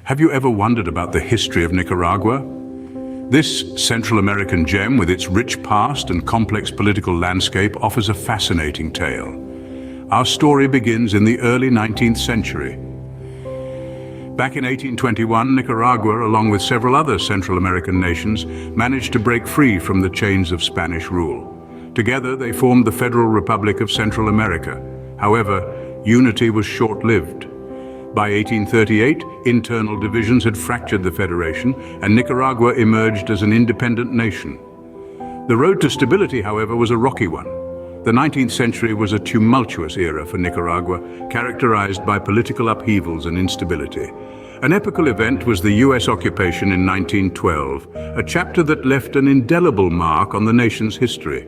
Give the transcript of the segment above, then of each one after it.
Have you ever wondered about the history of Nicaragua? This Central American gem, with its rich past and complex political landscape, offers a fascinating tale. Our story begins in the early 19th century. Back in 1821, Nicaragua, along with several other Central American nations, managed to break free from the chains of Spanish rule. Together, they formed the Federal Republic of Central America. However, unity was short-lived. By 1838, internal divisions had fractured the federation, and Nicaragua emerged as an independent nation. The road to stability, however, was a rocky one. The 19th century was a tumultuous era for Nicaragua, characterized by political upheavals and instability. An epical event was the US occupation in 1912, a chapter that left an indelible mark on the nation's history.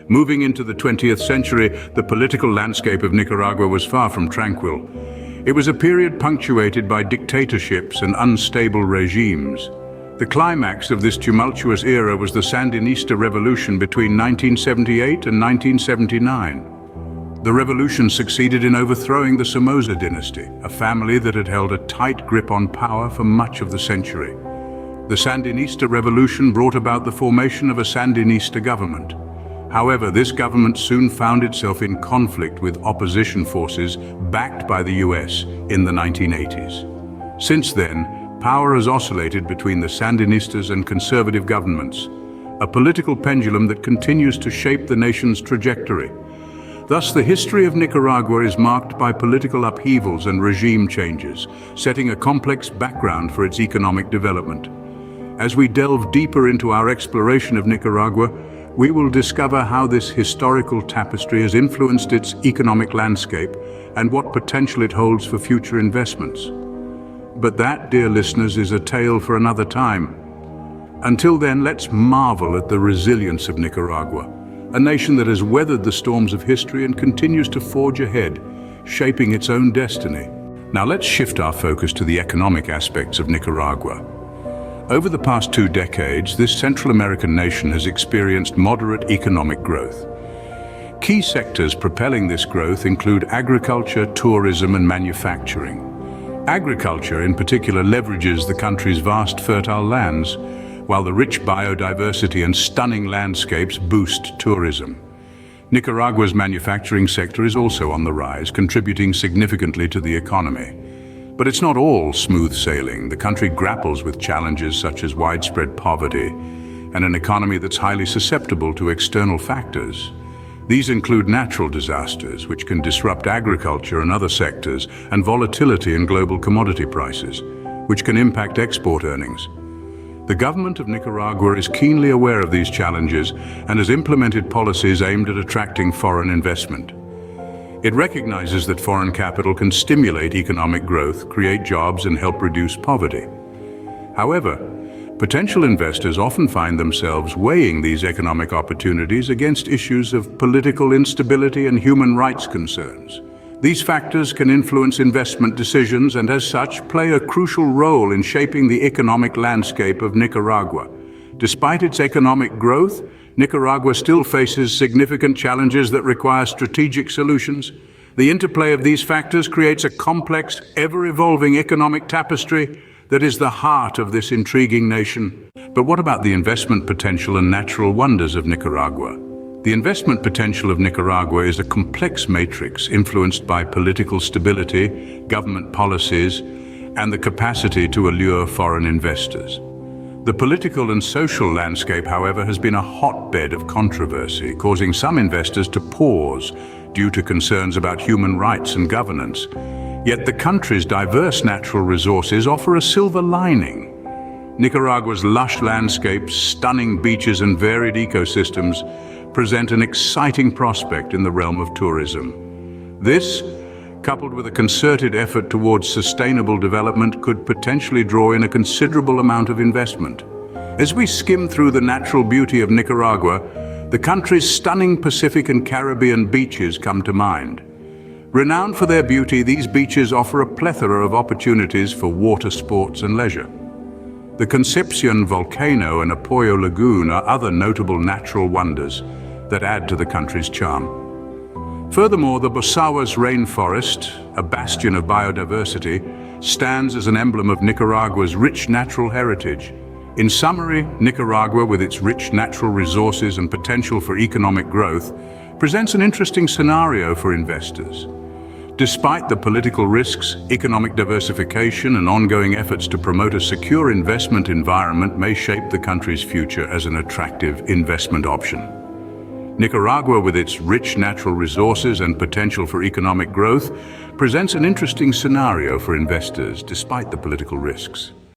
Moving into the 20th century, the political landscape of Nicaragua was far from tranquil. It was a period punctuated by dictatorships and unstable regimes. The climax of this tumultuous era was the Sandinista revolution between 1978 and 1979. The revolution succeeded in overthrowing the Somoza dynasty, a family that had held a tight grip on power for much of the century. The Sandinista revolution brought about the formation of a Sandinista government. However, this government soon found itself in conflict with opposition forces backed by the US in the 1980s. Since then, power has oscillated between the Sandinistas and conservative governments, a political pendulum that continues to shape the nation's trajectory. Thus, the history of Nicaragua is marked by political upheavals and regime changes, setting a complex background for its economic development. As we delve deeper into our exploration of Nicaragua, we will discover how this historical tapestry has influenced its economic landscape and what potential it holds for future investments. But that, dear listeners, is a tale for another time. Until then, let's marvel at the resilience of Nicaragua, a nation that has weathered the storms of history and continues to forge ahead, shaping its own destiny. Now let's shift our focus to the economic aspects of Nicaragua. Over the past 2 decades, this Central American nation has experienced moderate economic growth. Key sectors propelling this growth include agriculture, tourism, and manufacturing. Agriculture, in particular, leverages the country's vast fertile lands, while the rich biodiversity and stunning landscapes boost tourism. Nicaragua's manufacturing sector is also on the rise, contributing significantly to the economy. But it's not all smooth sailing. The country grapples with challenges such as widespread poverty and an economy that's highly susceptible to external factors. These include natural disasters, which can disrupt agriculture and other sectors, and volatility in global commodity prices, which can impact export earnings. The government of Nicaragua is keenly aware of these challenges and has implemented policies aimed at attracting foreign investment. It recognizes that foreign capital can stimulate economic growth, create jobs, and help reduce poverty. However, potential investors often find themselves weighing these economic opportunities against issues of political instability and human rights concerns. These factors can influence investment decisions and, as such, play a crucial role in shaping the economic landscape of Nicaragua. Despite its economic growth, Nicaragua still faces significant challenges that require strategic solutions. The interplay of these factors creates a complex, ever-evolving economic tapestry that is the heart of this intriguing nation. But what about the investment potential and natural wonders of Nicaragua? The investment potential of Nicaragua is a complex matrix influenced by political stability, government policies, and the capacity to allure foreign investors. The political and social landscape, however, has been a hotbed of controversy, causing some investors to pause due to concerns about human rights and governance. Yet the country's diverse natural resources offer a silver lining. Nicaragua's lush landscapes, stunning beaches, and varied ecosystems present an exciting prospect in the realm of tourism. This, coupled with a concerted effort towards sustainable development, could potentially draw in a considerable amount of investment. As we skim through the natural beauty of Nicaragua, the country's stunning Pacific and Caribbean beaches come to mind. Renowned for their beauty, these beaches offer a plethora of opportunities for water sports and leisure. The Concepcion volcano and Apoyo Lagoon are other notable natural wonders that add to the country's charm. Furthermore, the Bosawas rainforest, a bastion of biodiversity, stands as an emblem of Nicaragua's rich natural heritage. In summary, Nicaragua, with its rich natural resources and potential for economic growth, presents an interesting scenario for investors. Despite the political risks, economic diversification and ongoing efforts to promote a secure investment environment may shape the country's future as an attractive investment option. Nicaragua, with its rich natural resources and potential for economic growth, presents an interesting scenario for investors despite the political risks.